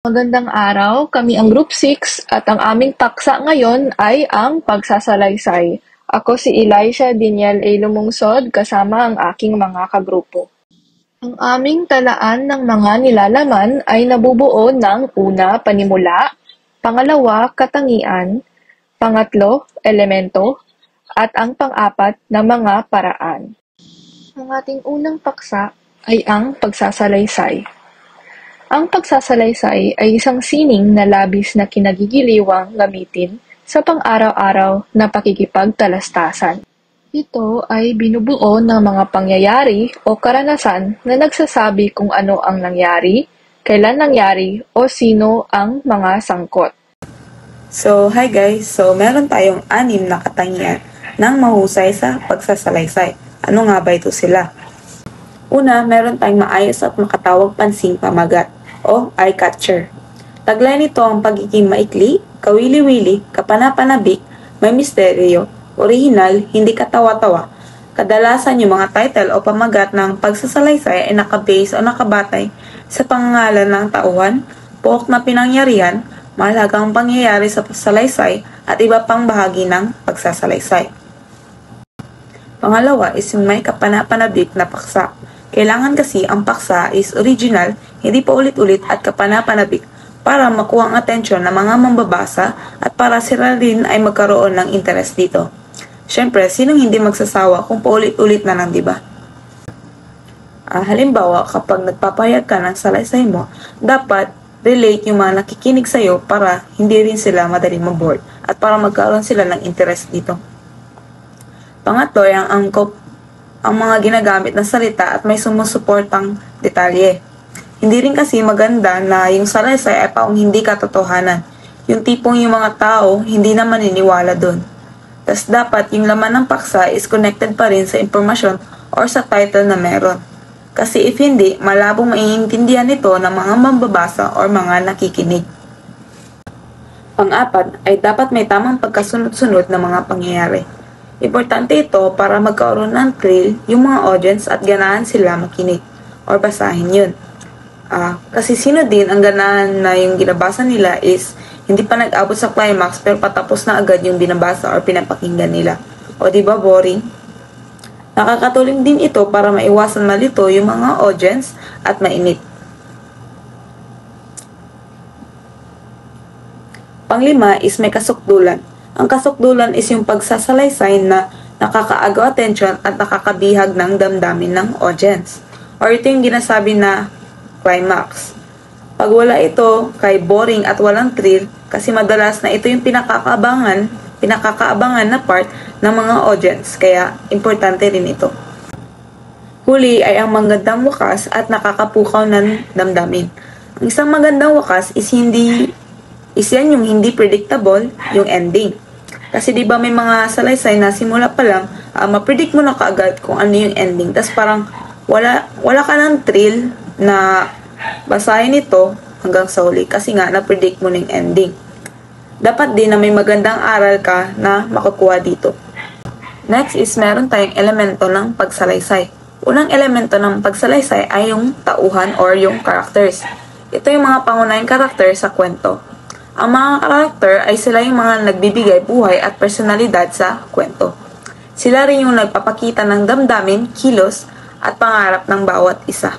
Magandang araw, kami ang Group 6 at ang aming paksa ngayon ay ang pagsasalaysay. Ako si Elisha Daniel A. Lumungsod kasama ang aking mga kagrupo. Ang aming talaan ng mga nilalaman ay nabubuo ng una, panimula, pangalawa, katangian, pangatlo, elemento, at ang pang-apat na mga paraan. Ang ating unang paksa ay ang pagsasalaysay. Ang pagsasalaysay ay isang sining na labis na kinagigiliwang gamitin sa pang-araw-araw na pakikipagtalastasan. Ito ay binubuo ng mga pangyayari o karanasan na nagsasabi kung ano ang nangyari, kailan nangyari o sino ang mga sangkot. So, hi guys! So, meron tayong 6 na katangian ng mahusay sa pagsasalaysay. Ano nga ba ito sila? Una, meron tayong maayos at makatawag pansing pamagat o eye catcher. Taglay nito ang pagiging maikli, kawili-wili, kapanapanabik, may misteryo, orihinal, hindi katawa-tawa. Kadalasan yung mga title o pamagat ng pagsasalaysay ay nakabase o nakabatay sa pangalan ng tauhan, pook na pinangyarihan, mahalagang pangyayari sa salaysay at iba pang bahagi ng pagsasalaysay. Pangalawa is yung may kapanapanabik na paksa. Kailangan kasi ang paksa is original, hindi pa ulit-ulit at kapanapanabik para makuha ang atensyon ng mga mambabasa at para sila rin ay magkaroon ng interest dito. Siyempre, sinong hindi magsasawa kung paulit-ulit na lang, diba? Halimbawa, kapag nagpapahayag ka ng salaysay mo, dapat relate yung mga nakikinig sa'yo para hindi rin sila madaling maboard at para magkaroon sila ng interest dito. Pangatlo ay ang mga ginagamit na salita at may sumusuportang detalye. Hindi rin kasi maganda na yung salaysay ay paong hindi katotohanan. Yung tipong yung mga tao hindi na maniniwala dun. Tas dapat yung laman ng paksa is connected pa rin sa impormasyon or sa title na meron. Kasi if hindi, malabong maiintindihan nito ng mga mambabasa or mga nakikinig. Pang-apat ay dapat may tamang pagkasunod-sunod na mga pangyayari. Importante ito para magkaroon ng thrill yung mga audience at ganahan sila makinig or basahin yun. Kasi sino din ang ganahan na yung ginabasa nila is hindi pa nag-abot sa climax pero patapos na agad yung binabasa or pinapakinggan nila. O diba boring? Nakakatulong din ito para maiwasan malito yung mga audience at mainit. Panglima is may kasukdulan. Ang kasukdulan is yung pagsasalaysay na nakakaagaw atensyon at nakakabihag ng damdamin ng audience. Or ito yung ginasabi na climax. Pag wala ito, kay boring at walang thrill kasi madalas na ito yung pinakakaabangan na part ng mga audience, kaya importante rin ito. Huli ay ang magandang wakas at nakakapukaw ng damdamin. Ang isang magandang wakas is yan yung hindi predictable, yung ending. Kasi di ba may mga salaysay na simula pa lang, ma-predict mo na kaagad kung ano yung ending. Tas parang wala ka ng thrill na basahin ito hanggang sa huli kasi nga na-predict mo na yung ending. Dapat din na may magandang aral ka na makukuha dito. Next is meron tayong elemento ng pagsalaysay. Unang elemento ng pagsalaysay ay yung tauhan or yung characters. Ito yung mga pangunahing karakter sa kwento. Ang mga karakter ay sila yung mga nagbibigay buhay at personalidad sa kwento. Sila rin yung nagpapakita ng damdamin, kilos, at pangarap ng bawat isa.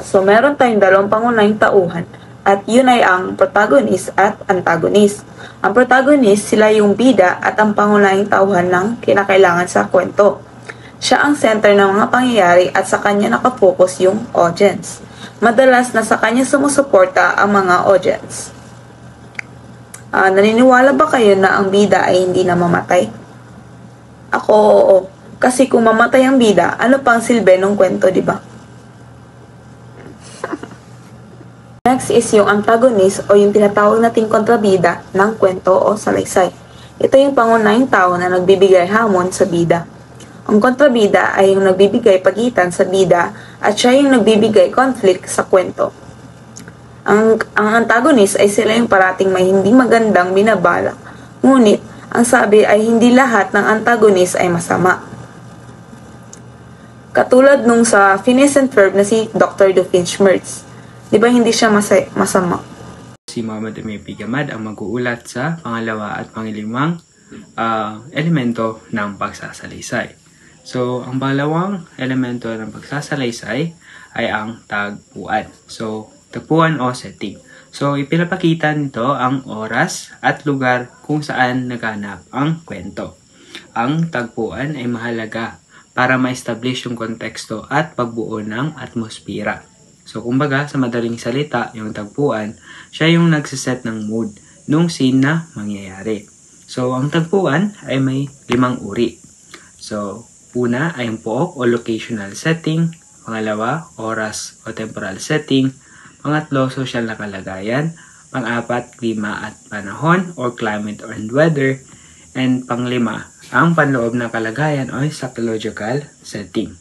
So meron tayong dalawang pangunahing tauhan at yun ay ang protagonist at antagonist. Ang protagonist, sila yung bida at ang pangunahing tauhan ng kinakailangan sa kwento. Siya ang center ng mga pangyayari at sa kanya nakapokus yung audience. Madalas na sa kanya sumusuporta ang mga audience. Naniniwala ba kayo na ang bida ay hindi na mamatay? Ako, oo. Kasi kung mamatay ang bida, ano pang silbi ng kwento, di ba? Next is yung antagonist o yung tinatawag nating kontrabida ng kwento o salaysay. Ito yung pangunahing tao na nagbibigay hamon sa bida. Ang kontrabida ay yung nagbibigay pagitan sa bida at siya yung nagbibigay conflict sa kwento. Ang antagonist ay sila yung parating may hindi magandang binabalak. Ngunit, ang sabi ay hindi lahat ng antagonist ay masama. Katulad nung sa Phineas and Ferb na si Dr. Doofenshmirtz. Di ba hindi siya masama? Si Muhammad Amir Pigamad ang mag-uulat sa pangalawa at pangilimang elemento ng pagsasalaysay. So, ang pangalawang elemento ng pagsasalaysay ay ang tagpuan. So, tagpuan o setting. So, ipinapakita nito ang oras at lugar kung saan naganap ang kwento. Ang tagpuan ay mahalaga para ma-establish yung konteksto at pagbuo ng atmosfera. So, kumbaga, sa madaling salita, yung tagpuan, siya yung nagsiset ng mood nung scene na mangyayari. So, ang tagpuan ay may 5 uri. So, una ay ang pook o locational setting, pangalawa, oras o temporal setting, pangatlo, social na kalagayan, pang-apat, klima at panahon or climate and weather, and panglima, ang panloob na kalagayan o psychological setting.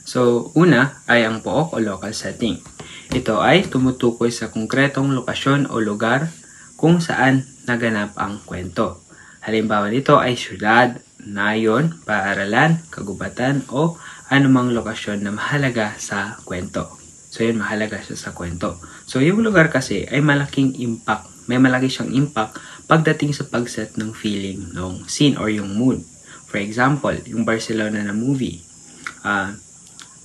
So, una ay ang pook o local setting. Ito ay tumutukoy sa konkretong lokasyon o lugar kung saan naganap ang kwento. Halimbawa nito ay syudad, nayon, paaralan, kagubatan o anumang lokasyon na mahalaga sa kwento. So, yun, mahalaga siya sa kwento. So, yung lugar kasi ay malaking impact. May malaki siyang impact pagdating sa pagset ng feeling ng scene or yung mood. For example, yung Barcelona na movie.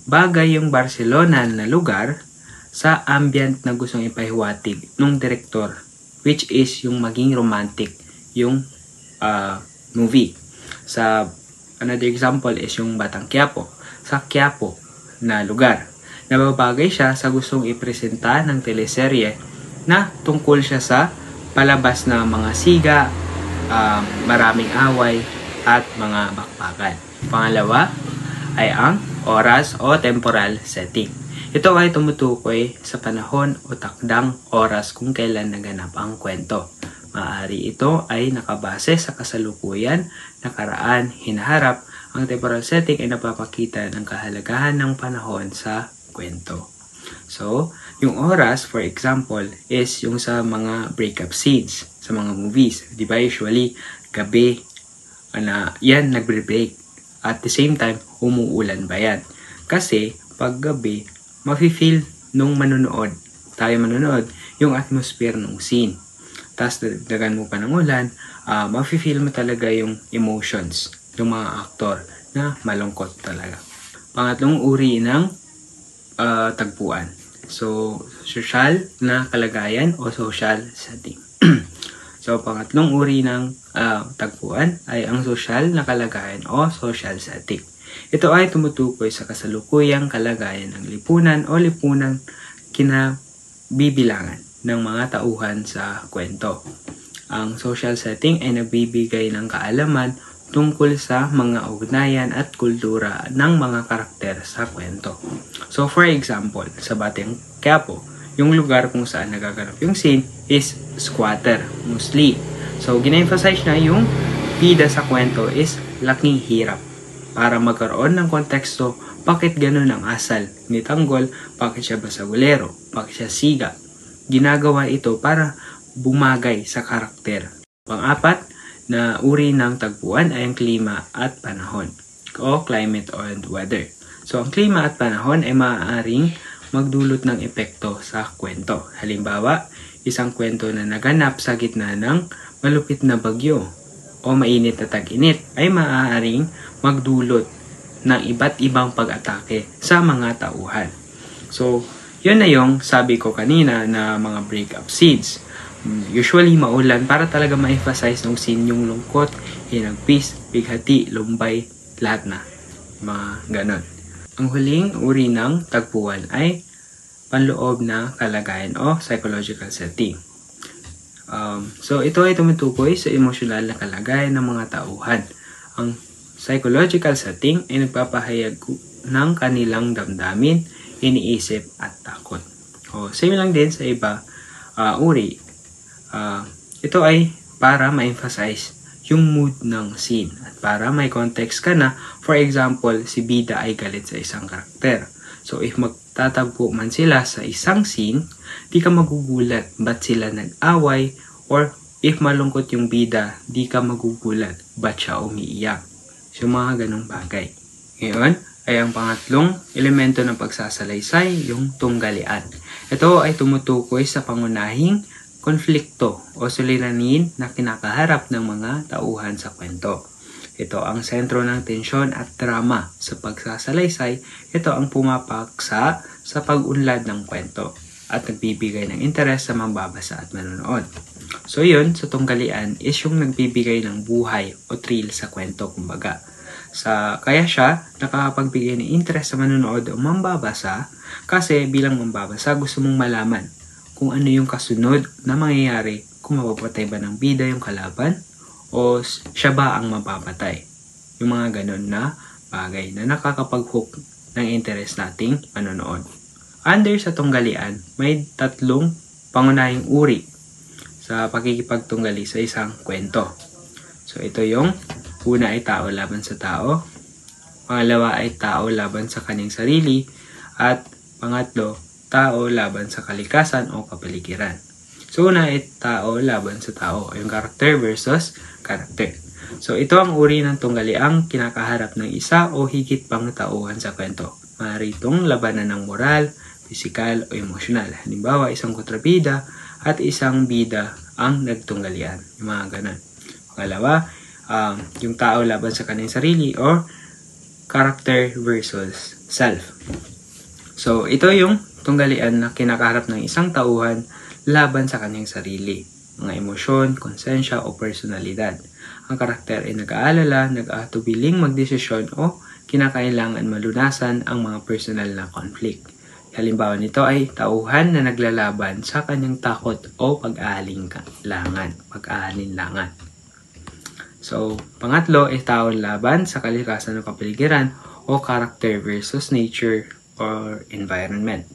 Bagay yung Barcelona na lugar sa ambient na gustong ipahiwatig ng direktor, which is yung maging romantic yung movie. Sa another example is yung Batang Quiapo. Sa Quiapo na lugar. Nababagay siya sa gustong ipresenta ng teleserye na tungkol siya sa palabas na mga siga, maraming away, at mga bakbakan. Pangalawa ay ang oras o temporal setting. Ito ay tumutukoy sa panahon o takdang oras kung kailan naganap ang kwento. Maaari ito ay nakabase sa kasalukuyan, nakaraan, hinaharap. Ang temporal setting ay napapakita ng kahalagahan ng panahon sa kwento. So, yung oras, for example, is yung sa mga breakup scenes, sa mga movies. Di ba usually, gabi, yan nagbre-break. At the same time, umuulan ba yan? Kasi, pag gabi, mafe-feel nung tayo manonood, yung atmosphere ng scene. Tapos, dagdagan mo pa ng ulan, mafe-feel mo talaga yung emotions ng mga aktor na malungkot talaga. Pangatlong uri ng tagpuan. So, social na kalagayan o social setting. So, pangatlong uri ng tagpuan ay ang social na kalagayan o social setting. Ito ay tumutukoy sa kasalukuyang kalagayan ng lipunan o lipunan kinabibilangan ng mga tauhan sa kwento. Ang social setting ay nagbibigay ng kaalaman tungkol sa mga ugnayan at kultura ng mga karakter sa kwento. So, for example, sa Batang Quiapo, yung lugar kung saan nagaganap yung scene is squatter, mostly. So, gina-emphasize na yung bida sa kwento is laking hirap. Para magkaroon ng konteksto, bakit ganun ang asal ni Tanggol, bakit siya basagulero, bakit siya siga. Ginagawa ito para bumagay sa karakter. Pang-apat na uri ng tagpuan ay ang klima at panahon o climate and weather. So, ang klima at panahon ay maaaring magdulot ng epekto sa kwento. Halimbawa, isang kwento na naganap sa gitna ng malupit na bagyo o mainit na tag-init ay maaaring magdulot ng iba't ibang pag-atake sa mga tauhan. So, yun na yung sabi ko kanina na mga breakup scenes. Usually maulan para talaga ma-emphasize ng scene yung lungkot, hinagpis, bighati, lumbay, lahat na. Mga ganon. Ang huling uri ng tagpuan ay panloob na kalagayan o psychological setting. So ito ay tumutukoy sa emosyonal na kalagayan ng mga tauhan. Ang psychological setting ay nagpapahayag ng kanilang damdamin, iniisip at takot. Same lang din sa iba uri. Ito ay para ma-emphasize yung mood ng scene at para may context ka na, for example, si bida ay galit sa isang karakter. So, if magtatagpo man sila sa isang scene, di ka magugulat ba't sila nag-away, or if malungkot yung bida, di ka magugulat ba't siya umiiyak. So, mga ganong bagay. Ngayon, ay ang pangatlong elemento ng pagsasalaysay, yung tunggalian. Ito ay tumutukoy sa pangunahing konflikto o suliranin na kinakaharap ng mga tauhan sa kwento. Ito ang sentro ng tensyon at drama sa pagsasalaysay. Ito ang pumapaksa sa pag-unlad ng kwento at nagbibigay ng interes sa mambabasa at manonood. So yun, sa tunggalian is yung nagbibigay ng buhay o thrill sa kwento, kumbaga. Kaya siya nakakapagbigay ng interes sa manonood o mambabasa kasi bilang mambabasa gusto mong malaman kung ano yung kasunod na mangyayari, kung mapapatay ba ng bida yung kalaban o siya ba ang mapapatay. Yung mga ganun na bagay na nakakapag-hook ng interes nating manonood. Under sa tunggalian, may tatlong pangunahing uri sa pakikipagtunggali sa isang kwento. So ito yung una ay tao laban sa tao, pangalawa ay tao laban sa kanyang sarili, at pangatlo, tao laban sa kalikasan o kapaligiran. So una ay tao laban sa tao, yung character versus character. So ito ang uri ng tunggaliang kinakaharap ng isa o higit pang tauhan sa kwento. Maaari itong labanan ng moral, pisikal o emosyonal. Halimbawa, isang kontrabida at isang bida ang nagtunggalian. Yung mga ganun. Pangalawa, yung tao laban sa kanyang sarili or character versus self. So ito yung tunggalian na kinakaharap ng isang tauhan laban sa kanyang sarili, mga emosyon, konsensya o personalidad. Ang karakter ay nag-aalala, nag-atubiling magdesisyon o kinakailangan malunasan ang mga personal na conflict. Halimbawa nito ay tauhan na naglalaban sa kanyang takot o pag-aalinlangan. So, pangatlo ay tao laban sa kalikasan ng kapaligiran o character versus nature or environment.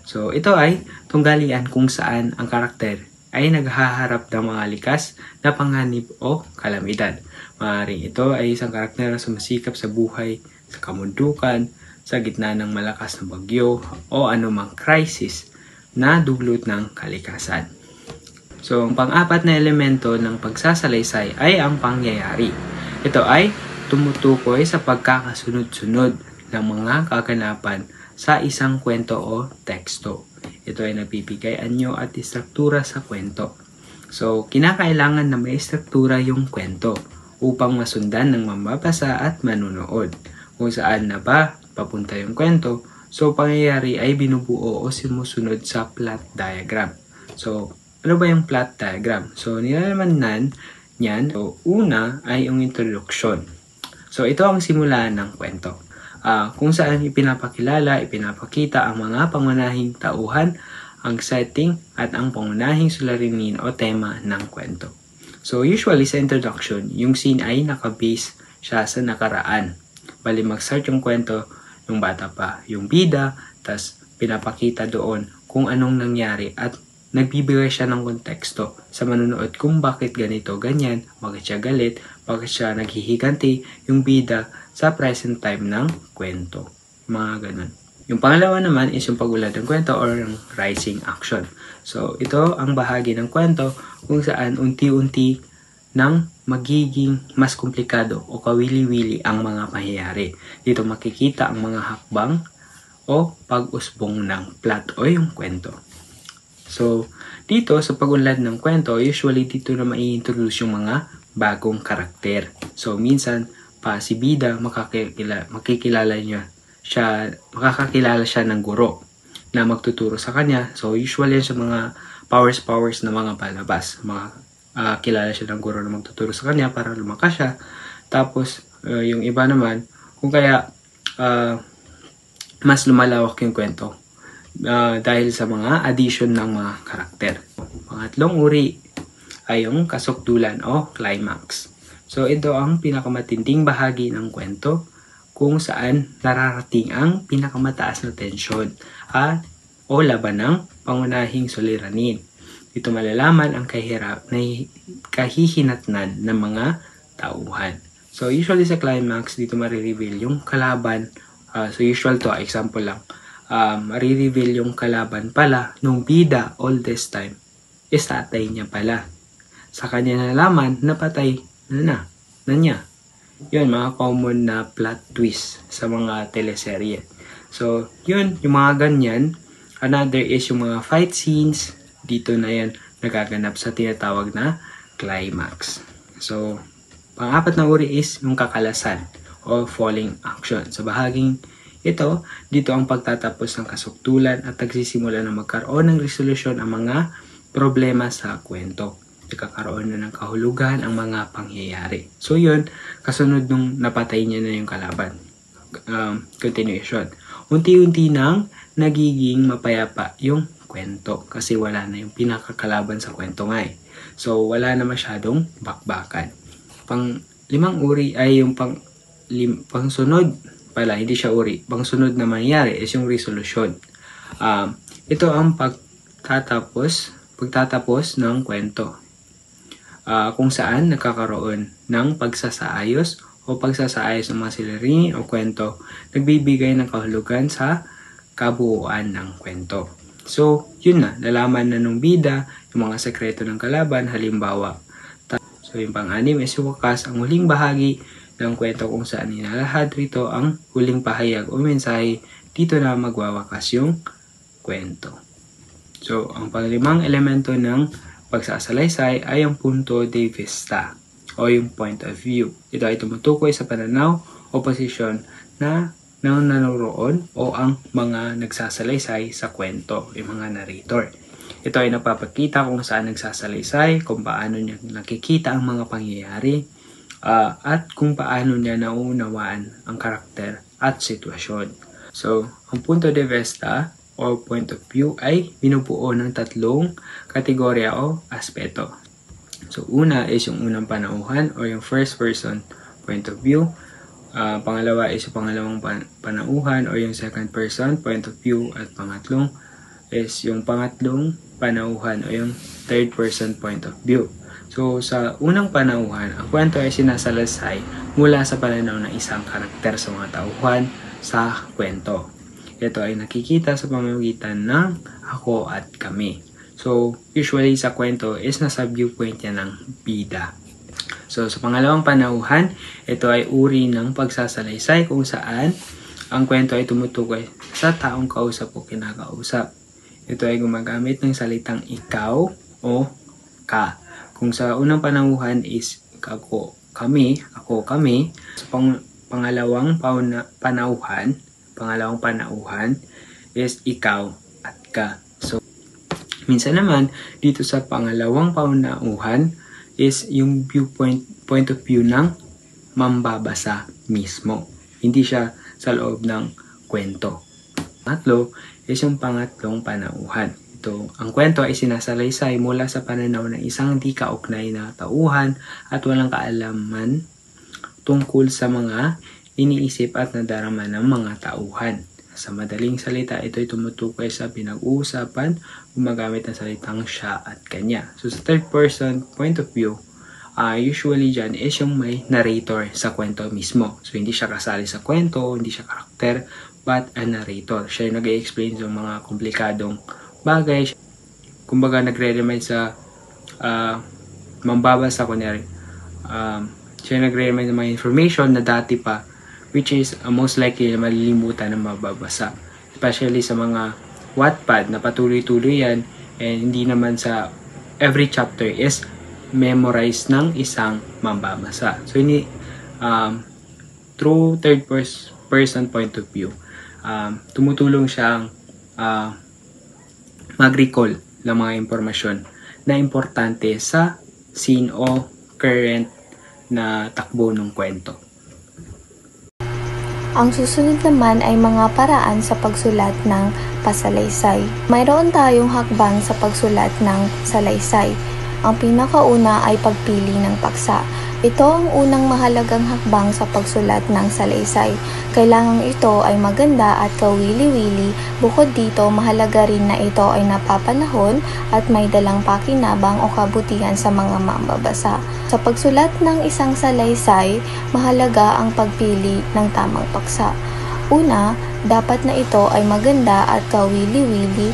So, ito ay tunggalian kung saan ang karakter ay naghaharap ng mga likas na panganib o kalamidad. Maaaring ito ay isang karakter na sumasikap sa buhay, sa kamundukan, sa gitna ng malakas na bagyo o anumang crisis na dulot ng kalikasan. So, ang pang-apat na elemento ng pagsasalaysay ay ang pangyayari. Ito ay tumutukoy sa pagkakasunod-sunod ng mga kaganapan sa isang kwento o teksto. Ito ay nagbibigay anyo at istruktura sa kwento. So, kinakailangan na may istruktura yung kwento upang masundan ng mambabasa at manunood. Kung saan na ba papunta yung kwento, so pangyayari ay binubuo o simusunod sa plot diagram. So, ano ba yung plot diagram? So, nilalaman niyan. So, una ay yung introduction. So, ito ang simula ng kwento. Kung saan ipinapakita ang mga pangunahing tauhan, ang setting, at ang pangunahing suliranin o tema ng kwento. So, usually sa introduction, yung scene ay nakabase siya sa nakaraan. Bali mag-start yung kwento, yung bata pa, yung bida, tas pinapakita doon kung anong nangyari at nagbibigay siya ng konteksto sa manunood kung bakit ganito, ganyan, bakit siya galit, bakit siya naghihiganti yung bida sa present time ng kwento. Mga ganun. Yung pangalawa naman is yung pag-ulad ng kwento or yung rising action. So, ito ang bahagi ng kwento kung saan unti-unti nang magiging mas komplikado o kawili-wili ang mga pangyayari. Dito makikita ang mga hakbang o pag-usbong ng plot o yung kwento. So, dito sa pag-unlad ng kwento, usually dito na mai-introduce yung mga bagong karakter. So, minsan pa si bida makakakilala siya ng guro na magtuturo sa kanya. So, usually sa mga powers na mga palabas, kilala siya ng guro na magtuturo sa kanya para lumakas siya. Tapos, yung iba naman, kung kaya mas lumalawak yung kwento dahil sa mga addition ng mga karakter. Pangatlong uri ay yung kasukdulan o climax. So, ito ang pinakamatinding bahagi ng kwento kung saan nararating ang pinakamataas na tensyon o laban ng pangunahing suliranin. Dito malalaman ang kahihinatnan ng mga tauhan. So, usually sa climax, dito marireveal yung kalaban. So, usual to, example lang. Marireveal yung kalaban pala nung bida all this time is tatay niya pala. Sa kanya nalaman na patay na niya yun, mga common na plot twist sa mga teleserye. So, yun, yung mga ganyan. Another is yung mga fight scenes. Dito na yan nagaganap sa tinatawag na climax. So, pang-apat na uri is yung kakalasan o falling action. Sa bahaging ito, dito ang pagtatapos ng kasuktulan at nagsisimula na magkaroon ng resolusyon ang mga problema sa kwento. Nagkakaroon na ng kahulugan ang mga pangyayari. So yun, kasunod nung napatay niya na yung kalaban. Continuation. Unti-unti nang nagiging mapayapa yung kwento kasi wala na yung pinakakalaban sa kwento nga eh. So wala na masyadong bakbakan. Pang-limang uri ay yung pangsunod pala, hindi siya uri. Pangsunod na mangyayari is yung resolution. Ito ang pagtatapos ng kwento. Kung saan nagkakaroon ng pagsasaayos o pagsasaayos ng mga suliranin o kwento, nagbibigay ng kahulugan sa kabuuan ng kwento. So, yun na, nalaman na nung bida, yung mga sekreto ng kalaban, halimbawa. So, yung pang-anim is yung wakas, ang huling bahagi ng kwento kung saan inalahad rito ang huling pahayag o mensahe, dito na magwawakas yung kwento. So, ang panglimang elemento ng pagsasalaysay ay ang punto de vista o yung point of view. Ito ay tumutukoy sa pananaw o posisyon na nanoroon o ang mga nagsasalaysay sa kwento, yung mga narrator. Ito ay napapakita kung saan nagsasalaysay, kung paano niya nakikita ang mga pangyayari, at kung paano niya nauunawaan ang karakter at sitwasyon. So, ang punto de vista o point of view ay binubuo ng tatlong kategorya o aspeto. So, una is yung unang panauhan o yung first person point of view. Pangalawa is yung pangalawang panauhan o yung second person point of view. At pangatlong is yung pangatlong panauhan o yung third person point of view. So, sa unang panauhan, ang kwento ay sinasalaysay mula sa pananaw ng isang karakter sa mga tauhan sa kwento. Ito ay nakikita sa pamamagitan ng ako at kami. So, usually sa kwento is nasa viewpoint niya ng bida. So, sa pangalawang panauhan, ito ay uri ng pagsasalaysay kung saan ang kwento ay tumutukoy sa taong kausap o kinakausap. Ito ay gumagamit ng salitang ikaw o ka. Kung sa unang panauhan is ako, kami. Sa pangalawang panauhan is ikaw at ka. So, minsan naman, dito sa pangalawang panauhan is yung point of view ng mambabasa mismo. Hindi siya sa loob ng kwento. Pangatlo is yung pangatlong panauhan. Ito, ang kwento ay sinasalaysay mula sa pananaw ng isang di kaugnay na tauhan at walang kaalaman tungkol sa mga iniisip at nadarama ng mga tauhan. Sa madaling salita, ito ay tumutukoy sa pinag-uusapan, gumagamit ng salitang siya at kanya. So, sa third person point of view, usually dyan is yung may narrator sa kwento mismo. So, hindi siya kasali sa kwento, hindi siya karakter, but a narrator. Siya yung nag-i-explain sa mga komplikadong bagay. Kumbaga, nagre-remind sa mambabasa, kunyari. Siya yung nagre-remind ng mga information na dati pa, which is most likely na malilimutan ng mababasa. Especially sa mga Wattpad na patuloy-tuloy yan, and hindi naman sa every chapter is memorized ng isang mambabasa. So, through third person point of view, tumutulong siyang mag-recall ng mga impormasyon na importante sa scene o current na takbo ng kwento. Ang susunod naman ay mga paraan sa pagsulat ng pasalaysay. Mayroon tayong hakbang sa pagsulat ng salaysay. Ang pinakauna ay pagpili ng paksa. Ito ang unang mahalagang hakbang sa pagsulat ng salaysay. Kailangang ito ay maganda at kawili-wili. Bukod dito, mahalaga rin na ito ay napapanahon at may dalang pakinabang o kabutihan sa mga mambabasa. Sa pagsulat ng isang salaysay, mahalaga ang pagpili ng tamang paksa. Una, dapat na ito ay maganda at kawili-wili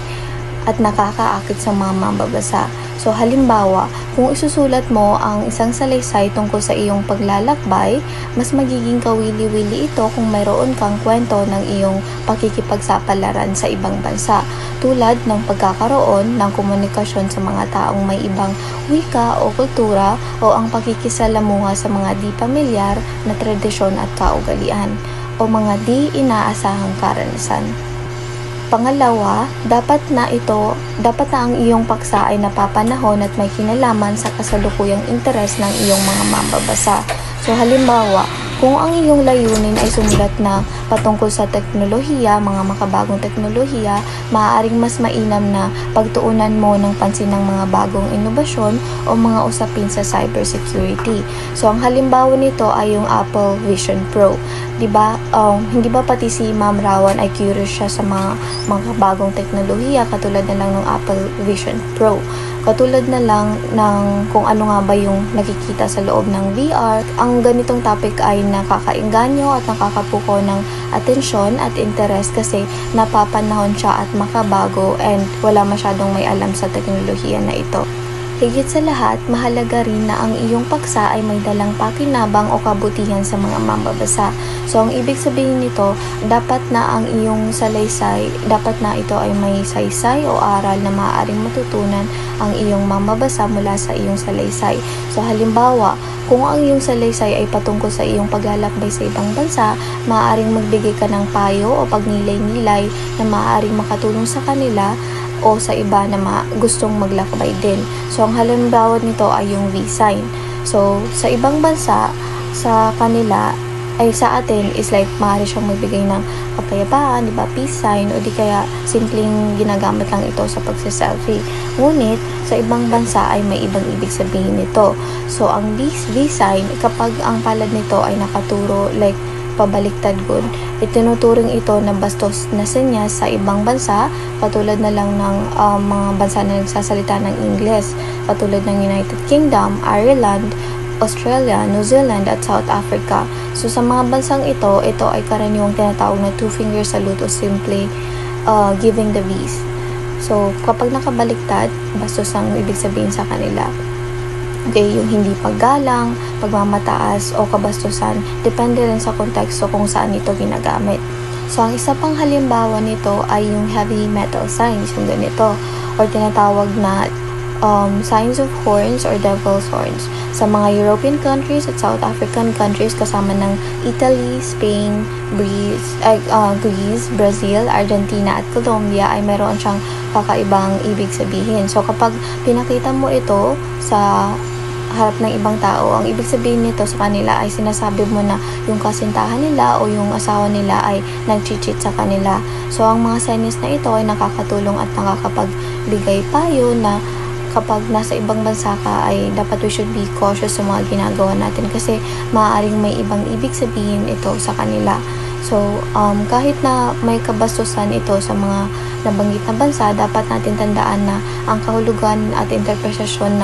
at nakakaakit sa mga mambabasa. So, So halimbawa, kung isusulat mo ang isang salaysay tungkol sa iyong paglalakbay, mas magiging kawili-wili ito kung mayroon kang kwento ng iyong pakikipagsapalaran sa ibang bansa, tulad ng pagkakaroon ng komunikasyon sa mga taong may ibang wika o kultura o ang pakikisalamuha sa mga di pamilyar na tradisyon at kaugalian o mga di inaasahang karanasan. Pangalawa, dapat na ang iyong paksa ay napapanahon at may kinalaman sa kasalukuyang interes ng iyong mga mambabasa. So halimbawa, kung ang iyong layunin ay sumulat na patungkol sa teknolohiya, mga makabagong teknolohiya, maaaring mas mainam na pagtuunan mo ng pansin ng mga bagong inobasyon o mga usapin sa cybersecurity. So ang halimbawa nito ay yung Apple Vision Pro. Diba, hindi ba pati si Ma'am Rawan ay curious siya sa mga bagong teknolohiya katulad na lang ng Apple Vision Pro. Katulad na lang ng kung ano nga ba yung nakikita sa loob ng VR. Ang ganitong topic ay nakakainganyo at nakakapuko ng atensyon at interes kasi napapanahon siya at makabago and wala masyadong may alam sa teknolohiya na ito. Higit sa lahat, mahalaga rin na ang iyong paksa ay may dalang pakinabang o kabutihan sa mga mambabasa. So, ang ibig sabihin nito, dapat na ang iyong salaysay, dapat na ito ay may saysay o aral na maaaring matutunan ang iyong mambabasa mula sa iyong salaysay. So, halimbawa, kung ang iyong salaysay ay patungkol sa iyong paglalakbay sa ibang bansa, maaaring magbigay ka ng payo o pagnilay-nilay na maaaring makatulong sa kanila o sa iba na gustong maglakbay din. So, ang halimbawa nito ay yung V-sign. So, sa ibang bansa, sa kanila, ay sa atin is like maaari siyang magbigay ng kapayapaan, di ba, peace sign, o di kaya simpleng ginagamit lang ito sa pagsiselfie. Ngunit, sa ibang bansa ay may ibang ibig sabihin nito. So, ang V-sign, kapag ang palad nito ay nakaturo like pabaliktad good, itinuturing ito na bastos na senyas sa ibang bansa, katulad na lang ng mga bansa na nagsasalita ng Ingles, katulad ng United Kingdom, Ireland, Australia, New Zealand at South Africa. So sa mga bansang ito ay karaniwang tinatawag na two-finger salute o simply giving the V's. So kapag nakabaliktad, bastos ang ibig sabihin sa kanila. Okay, yung hindi paggalang, pagmamataas o kabastusan, depende rin sa konteksto kung saan ito ginagamit. So, ang isa pang halimbawa nito ay yung heavy metal signs, yung ganito, or tinatawag na signs of horns or devil's horns. Sa mga European countries at South African countries kasama ng Italy, Spain, Greece, Brazil, Argentina at Colombia ay mayroon siyang kakaibang ibig sabihin. So, kapag pinakita mo ito sa harap ng ibang tao, ang ibig sabihin nito sa kanila ay sinasabi mo na yung kasintahan nila o yung asawa nila ay nag-cheat sa kanila. So, ang mga senyas na ito ay nakakatulong at nakakapagbigay payo na kapag nasa ibang bansa ka ay dapat we should be cautious sa mga ginagawa natin kasi maaaring may ibang ibig sabihin ito sa kanila. So, kahit na may kabastusan ito sa mga nabanggit na bansa, dapat natin tandaan na ang kahulugan at interpretasyon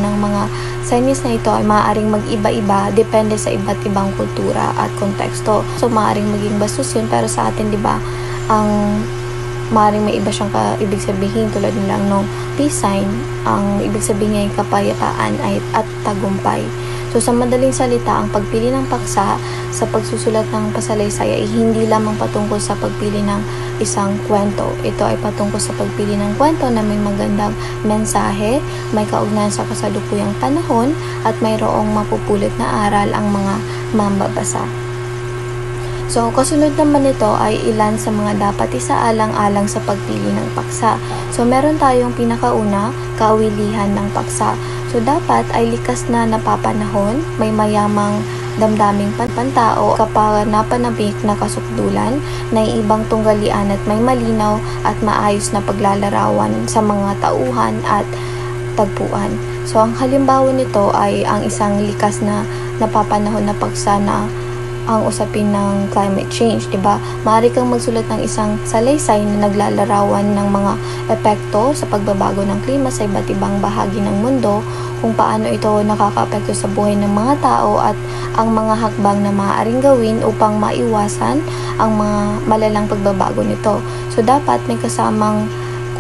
ng mga senyas na ito ay maaaring mag-iba-iba depende sa iba't ibang kultura at konteksto. So, maaaring maging bastos yun, pero sa atin, di ba, ang maaaring may iba siyang ibig sabihin tulad nilang no peace sign, ang ibig sabihin niya ay kapayapaan at tagumpay. So, sa madaling salita, ang pagpili ng paksa sa pagsusulat ng pasalaysay ay hindi lamang patungkol sa pagpili ng isang kwento. Ito ay patungkol sa pagpili ng kwento na may magandang mensahe, may kaugnayan sa kasalukuyang panahon, at mayroong mapupulot na aral ang mga mambabasa. So, kasunod naman nito ay ilan sa mga dapat isaalang-alang sa pagpili ng paksa. So, meron tayong pinakauna, kaawilihan ng paksa. So, dapat ay likas na napapanahon, may mayamang damdaming pantao kapag napanabik na kasukdulan, na ibang tunggalian at may malinaw at maayos na paglalarawan sa mga tauhan at tagpuan. So, ang halimbawa nito ay ang isang likas na napapanahon na paksa na ang usapin ng climate change, diba? Maaari kang magsulat ng isang salaysay na naglalarawan ng mga epekto sa pagbabago ng klima sa iba't ibang bahagi ng mundo, kung paano ito nakakaapekto sa buhay ng mga tao at ang mga hakbang na maaaring gawin upang maiwasan ang mga malalang pagbabago nito. So, dapat may kasamang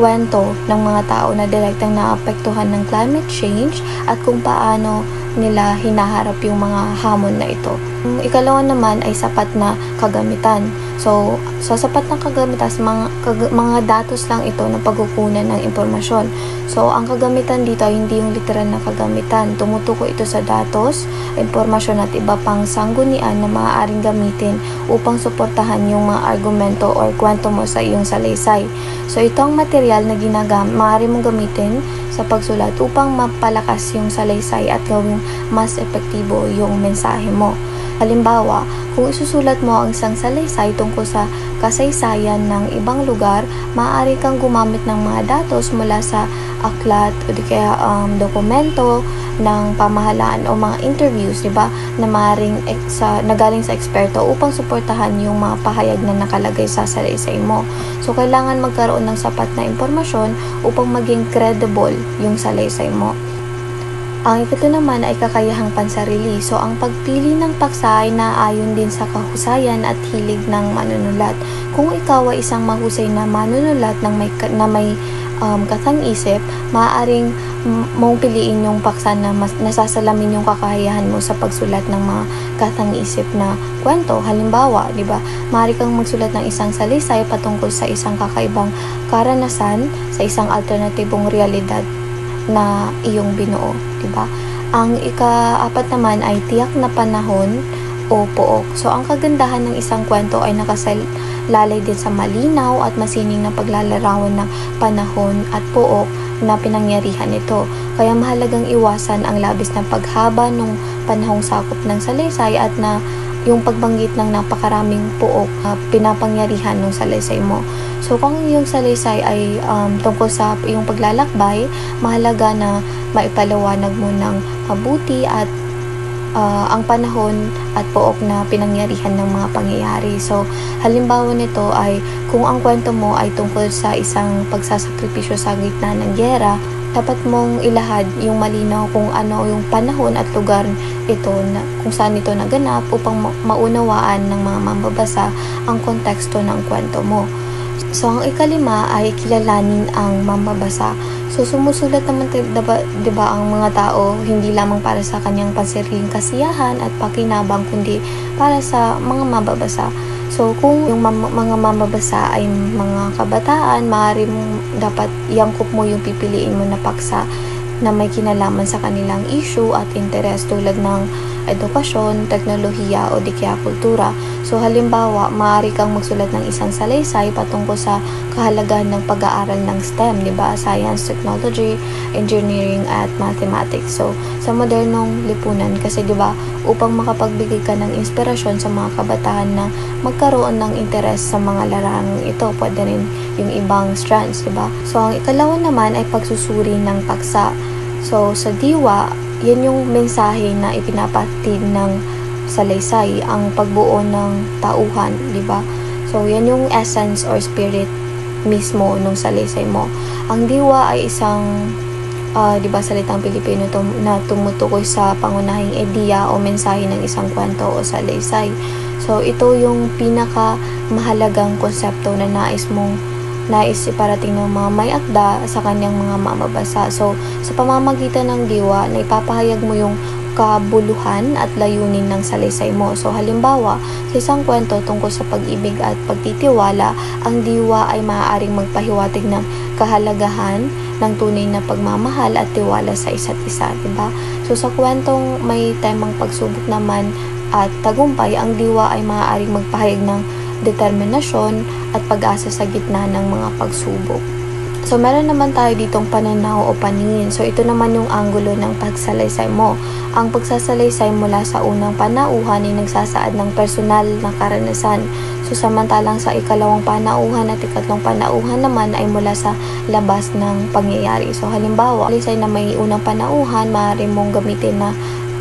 kwento ng mga tao na direktang naapektuhan ng climate change at kung paano nila hinaharap yung mga hamon na ito. Ikalawa naman ay sapat na kagamitan. So, sa sapat na kagamitan, mga datos lang ito na pagkukunan ng impormasyon. So, ang kagamitan dito ay hindi yung literal na kagamitan. Tumutukoy ito sa datos, impormasyon at iba pang sanggunian na maaaring gamitin upang suportahan yung mga argumento or kwento mo sa iyong salaysay. So, ito ang material na maaari mong gamitin sa pagsulat upang mapalakas yung salaysay at gawing mas epektibo yung mensahe mo. Halimbawa, kung isusulat mo ang isang salaysay tungkol sa kasaysayan ng ibang lugar, maaari kang gumamit ng mga datos mula sa aklat o di kaya dokumento ng pamahalaan o mga interviews, di ba, na maaaring nagaling sa eksperto upang suportahan yung mga pahayag na nakalagay sa salaysay mo. So, kailangan magkaroon ng sapat na impormasyon upang maging credible yung salaysay mo. Ang ito naman ay kakayahang pansarili. So, ang pagpili ng paksa ay naayon din sa kahusayan at hilig ng manunulat. Kung ikaw ay isang mahusay na manunulat na may kathang-isip, maaaring mong piliin yung paksa na mas nasasalamin yung kakayahan mo sa pagsulat ng mga kathang-isip na kwento. Halimbawa, di ba, maaari kang magsulat ng isang salaysay patungkol sa isang kakaibang karanasan sa isang alternatibong realidad na iyong binuo, di ba? Ang ika-apat naman ay tiyak na panahon o pook. So, ang kagandahan ng isang kwento ay nakasalalay din sa malinaw at masining na paglalarawan ng panahon at pook na pinangyarihan nito. Kaya mahalagang iwasan ang labis na paghaba ng panahong sakop ng salaysay at na yung pagbanggit ng napakaraming pook na pinapangyarihan ng salaysay mo. So, kung yung salaysay ay tungkol sa yung paglalakbay, mahalaga na maipaliwanag mo ng mabuti at ang panahon at pook na pinangyarihan ng mga pangyayari. So, halimbawa nito ay kung ang kwento mo ay tungkol sa isang pagsasakripisyo sa gitna ng gyera, dapat mong ilahad yung malinaw kung ano yung panahon at lugar ito na kung saan ito naganap upang maunawaan ng mga mambabasa ang konteksto ng kwento mo. So, ang ikalima ay kilalanin ang mambabasa. So, sumusulat naman diba ang mga tao hindi lamang para sa kanyang pansariling kasiyahan at pakinabang kundi para sa mga mambabasa. So, kung yung mga mambabasa ay mga kabataan, maaari mong dapat iangkop mo yung pipiliin mo na paksa na may kinalaman sa kanilang issue at interes tulad ng edukasyon, teknolohiya o di kaya kultura. So, halimbawa, maaari kang magsulat ng isang salaysay patungkol sa kahalagahan ng pag-aaral ng STEM, di ba? Science, Technology, Engineering at Mathematics. So, sa modernong lipunan kasi di ba, upang makapagbigay ka ng inspirasyon sa mga kabataan na magkaroon ng interes sa mga larangang ito, pwede rin yung ibang strands, di ba? So, ang ikalawa naman ay pagsusuri ng paksa. So, sa diwa, yan yung mensahe na ipinapatid ng salaysay, ang pagbuo ng tauhan, di ba? So, yan yung essence or spirit mismo ng salaysay mo. Ang diwa ay isang, di ba, salitang Pilipino na tumutukoy sa pangunahing ideya o mensahe ng isang kwento o salaysay. So, ito yung pinaka mahalagang konsepto na nais iparating ng mga may akda sa kanyang mga mamabasa. So, sa pamamagitan ng diwa, na ipapahayag mo yung kabuluhan at layunin ng salaysay mo. So, halimbawa, sa isang kwento tungkol sa pag-ibig at pagtitiwala, ang diwa ay maaaring magpahiwatig ng kahalagahan ng tunay na pagmamahal at tiwala sa isa't isa, diba? So, sa kwentong may temang pagsubok naman at tagumpay, ang diwa ay maaaring magpahayag ng determinasyon at pag-asa sa gitna ng mga pagsubok. So, meron naman tayo ditong pananaw o paningin. So, ito naman yung anggulo ng pagsalaysay mo. Ang pagsasalaysay mula sa unang panauhan ay nagsasaad ng personal na karanasan. So, samantalang sa ikalawang panauhan at ikatlong panauhan naman ay mula sa labas ng pangyayari. So, halimbawa, salaysay na may unang panauhan, maaari mong gamitin na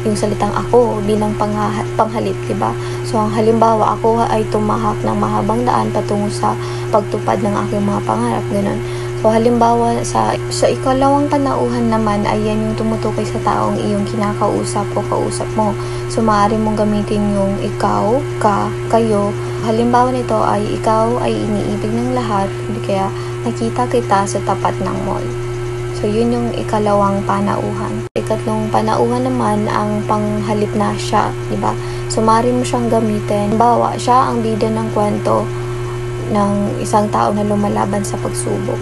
yung salitang ako bilang panghalip, diba? So, ang halimbawa, ako ay tumahak ng mahabang daan patungo sa pagtupad ng aking mga pangarap, ganun. So, halimbawa, sa ikalawang panauhan naman, ay yan yung tumutukoy sa taong iyong kinakausap o kausap mo. So, maaari mong gamitin yung ikaw, ka, kayo. Halimbawa nito ay ikaw ay iniibig ng lahat, hindi kaya nakita kita sa tapat ng mall. So, yun yung ikalawang panauhan. Ikatlong panauhan naman ang panghalip na siya, di ba? So, maaari mo siyang gamitin. Halimbawa, siya ang bida ng kwento ng isang tao na lumalaban sa pagsubok.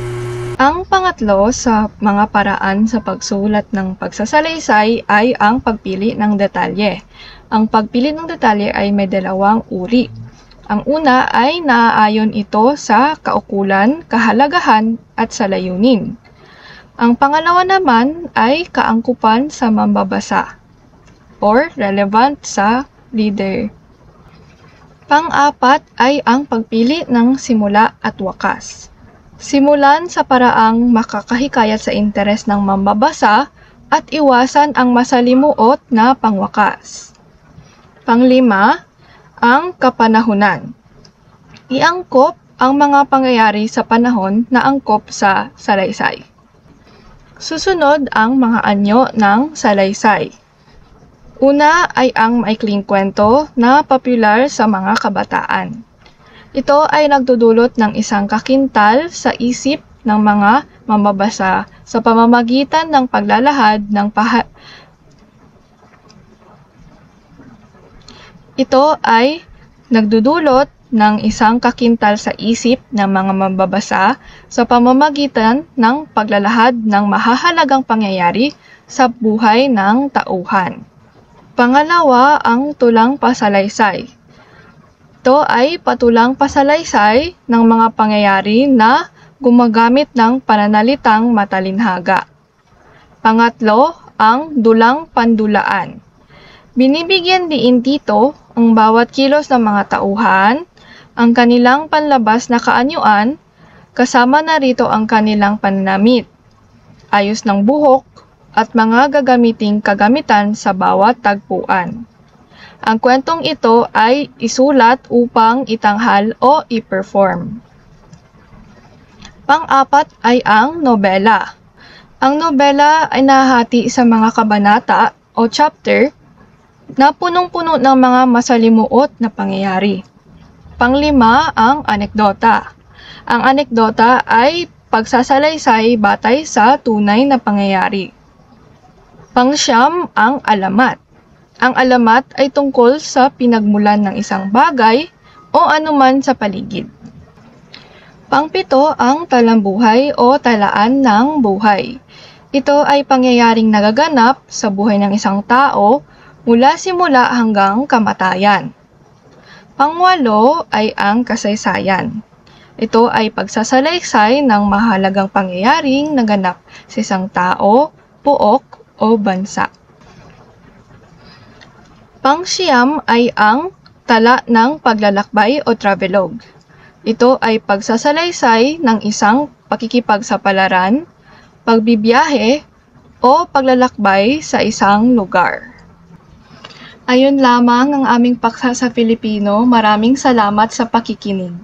Ang pangatlo sa mga paraan sa pagsulat ng pagsasalaysay ay ang pagpili ng detalye. Ang pagpili ng detalye ay may dalawang uri. Ang una ay naaayon ito sa kaukulan, kahalagahan at sa layunin. Ang pangalawa naman ay kaangkupan sa mambabasa or relevant sa reader. Pang-apat ay ang pagpili ng simula at wakas. Simulan sa paraang makakahikayat sa interes ng mambabasa at iwasan ang masalimuot na pangwakas. Panglima, ang kapanahunan. Iangkop ang mga pangyayari sa panahon na angkop sa salaysay. Susunod ang mga anyo ng salaysay. Una ay ang maikling kwento na popular sa mga kabataan. Ito ay nagdudulot ng isang kakintal sa isip ng mga mambabasa sa pamamagitan ng paglalahad ng Ito ay nagdudulot ng isang kakintal sa isip ng mga mambabasa sa pamamagitan ng paglalahad ng mahahalagang pangyayari sa buhay ng tauhan. Pangalawa, ang tulang pasalaysay. Ito ay patulang pasalaysay ng mga pangyayari na gumagamit ng pananalitang matalinhaga. Pangatlo, ang dulang pandulaan. Binibigyan diin dito ang bawat kilos ng mga tauhan, ang kanilang panlabas na kaanyuan, kasama na rito ang kanilang pananamit, ayos ng buhok, at mga gagamiting kagamitan sa bawat tagpuan. Ang kwentong ito ay isulat upang itanghal o i-perform. Pang-apat ay ang nobela. Ang nobela ay nahati sa mga kabanata o chapter na punong-puno ng mga masalimuot na pangyayari. Panglima, ang anekdota. Ang anekdota ay pagsasalaysay batay sa tunay na pangyayari. Pangsyam, ang alamat. Ang alamat ay tungkol sa pinagmulan ng isang bagay o anuman sa paligid. Pangpito, ang talambuhay o talaan ng buhay. Ito ay pangyayaring nagaganap sa buhay ng isang tao mula simula hanggang kamatayan. Pangwalo ay ang kasaysayan. Ito ay pagsasalaysay ng mahalagang pangyayaring naganap sa isang tao, puok o bansa. Pangsiyam ay ang tala ng paglalakbay o travelogue. Ito ay pagsasalaysay ng isang pakikipagsapalaran, pagbibiyahe, o paglalakbay sa isang lugar. Ayun lamang ang aming paksa sa Filipino. Maraming salamat sa pakikinig.